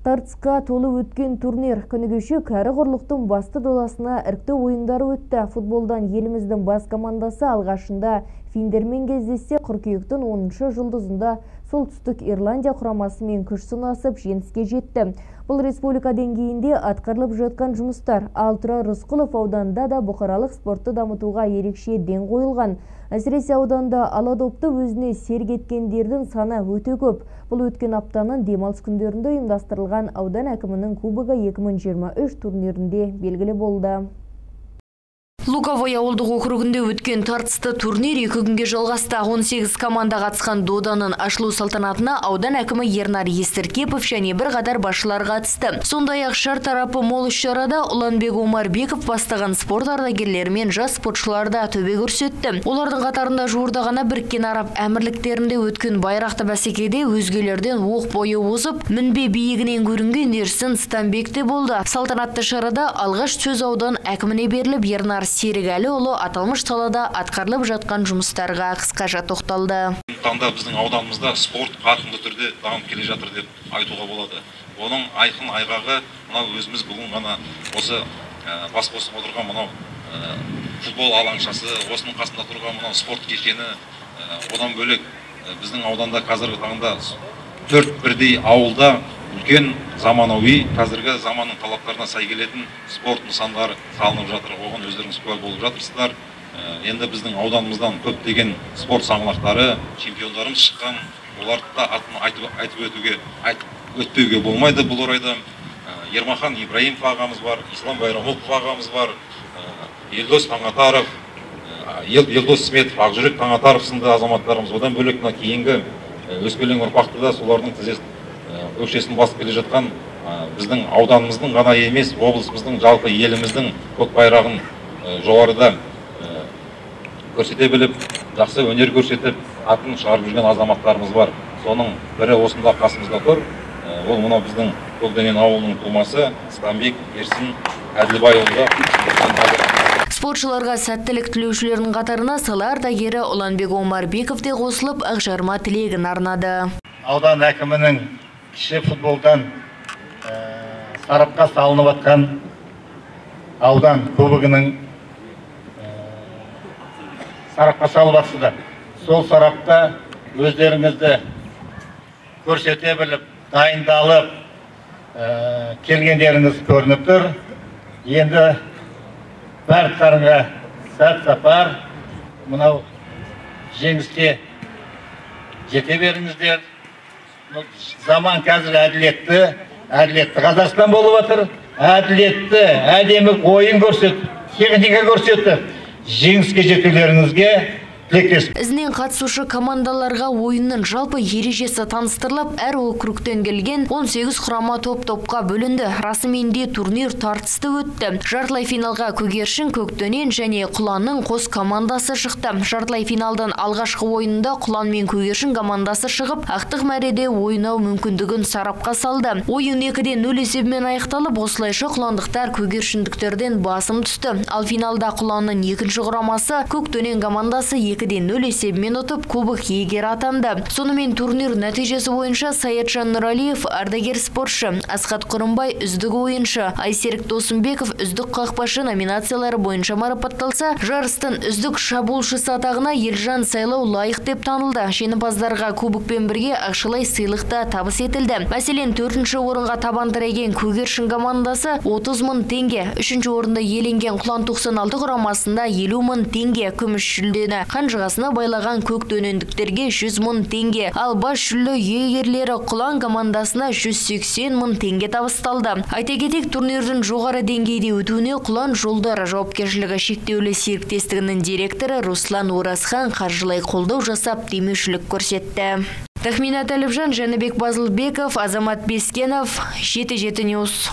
Тартысқа толы өткен турнир күні кеше кәрі құрлықтың басты додасына іріктеу ойындары өтті. Футболдан еліміздің бас командасы алғашында финдермен кездессе, қыркүйектің 10-шы жұлдызында Солтүстік Ирландия құрамасымен күш сынасып жеңіске жетті. Бұл республика деңгейінде атқарылып жатқан жұмыстар. Алтыра Рысқұлов ауданында да бұқаралық спортты дамытуға ерекше ден қойылған. Әсіресе ауданда аладопты өзіне серік еткендердің саны өте көп. Бұл өткен аптаның демалыс күндерінде ұйымдастырылған аудан әкімінің кубогы 2023 турнирінде белгілі болды. Луговой ауылдық округінде өткен тартысты турнир 2 күнге жалғасты. 18 команда қатысқан доданың ашылу салтанатына аудан әкімі Ернар Естіркепов және бір қатар басшылар қатысты. Сондай-ақ шар тарапы мол іс-шарада Ұланбек Омарбеков бастаған спорт ардагерлері мен жас спортшыларда төбе көрсетті. Олардың қатарында жуырда ғана Біріккен Араб Әмірліктерінде өткен байрақты бәсекеде өзгелерден оқ бойы озып, мінбе биігінен көрінген Ерсін Стамбек те болды. Салтанатты шарада алғаш сөз аудан әкіміне беріліп, Ернар Серікәліұлы аталмыш салада атқарылып жатқан жұмыстарға қысқаша тоқталды. Таңда біздің ауданымызда спорт қарқынды түрде дамып келе жатыр деп айтуға болады. Оның айқын айғағы мынау өзіміз бүгін ғана осы бас қосып отырған мынау футбол алаңшасы, осының қасында тұрған мынау спорт кешені, одан бөлек біздің ауданда қазіргі таңда 4 бірдей ауылда үлкен заманауи, қазіргі заманның талаптарына сай келетін спорт нысандары салынып жатыр. Оған өздеріңіз куә болып жатырсыздар. Енді біздің ауданымыздан көптеген спорт саңлақтары, чемпиондарымыз шыққан. Оларды да атын айтып өтпеуге болмайды бұл орайда. Ермахан Ибраимов ағамыз бар, Ислам Байрамұлов ағамыз бар, Елдос Таңатаров, Елдос Сметов, Ақжүрек Таңатаров сынды азаматтарымыз. Одан бөлек кейінгі өскелең ұрпақты да солардың өкшесін басып келе жатқан біздің ауданымыздың ғана емес, облысымыздың, жалпы еліміздің көк байрағын жоғарыда көрсете біліп, жақсы өнер көрсетіп, атын шығарып жүрген азаматтарымыз бар. Соның бірі осында қасымызда тұр. Ол мынау біздің Көкденен ауылының тумасы Стамбек Ерсін Әділбайұлы. Спортшыларға сәттілік тілеушілердің қатарына сала ардагері Ұланбек Омарбеков те қосылып, ақжарма тілегін арнады. Аудан әкімінің кіші футболдан сарапқа салынып атқан аудан кубогының сарапқа салып атсыздар. Сол сарапта өздеріңізді көрсете біліп, дайындалып келгендеріңіз көрініп тұр. Енді барлықтарыңа сәт сапар, мынау жеңіске жете беріңіздер. Заман қазір әділетті Қазақстан болып отыр. Әділетті, әдемі ойын көрсетіп, техника көрсетіп, жеңіске жетулеріңізге тілектеспін. Ізінен қатысушы командаларға ойынның жалпы ережесі таныстырылып, әр округтен келген 18 құрама топ-топқа бөлінді. Расыменде турнир тартысты өтті. Жартылай финалға Көгершін, Көктөнен және Құланның қос командасы шықты. Жартылай финалдан алғашқы ойында Құлан мен Көгершін командасы шығып, ақтық мәреде ойнау мүмкіндігін сарапқа салды. Ойын 2-0 есебімен аяқталып, осылайша құландықтар көгершіндіктерден басым түсті. Ал финалда Құланның екінші құрамасы Көктөнен командасы 2-0 есебімен ұтып, кубок иегері атанды. Сонымен турнир нәтижесі бойынша Саятжан Нұралиев ардагер спортшы, Асқат Құрымбай үздік ойыншы, Айсерік Досымбеков үздік қақпашы номинациялары бойынша марапатталса, жарыстың үздік шабуылшысы атағына Елжан Сайлау лайық деп танылды. Жеңімпаздарға кубокпен бірге ақшалай сыйлықта табыс етілді. Мәселен, 4-ші орынға табан тіреген Көгершін командасы 30 мың теңге, 3-ші орында иеленген Құлан 96 құрамасында 50 мың теңге күміс жүлдені, қанжығасына байлаған көктөнендіктерге 100 мың теңге, ал бас жүлде иегерлері Құлан командасына 180 мың теңге табысталды. Айта кетейік, турнирдің жоғары деңгейде өтуіне Құлан жолдары жауапкершілігі шектеулі серіктестігінің директоры Руслан Оразхан қаржылай қолдау жасап, демеушілік көрсетті. Тахминат Әліпжан, Жәнібек Базылбеков, Азамат Бескенов, 7-7 Ньюс.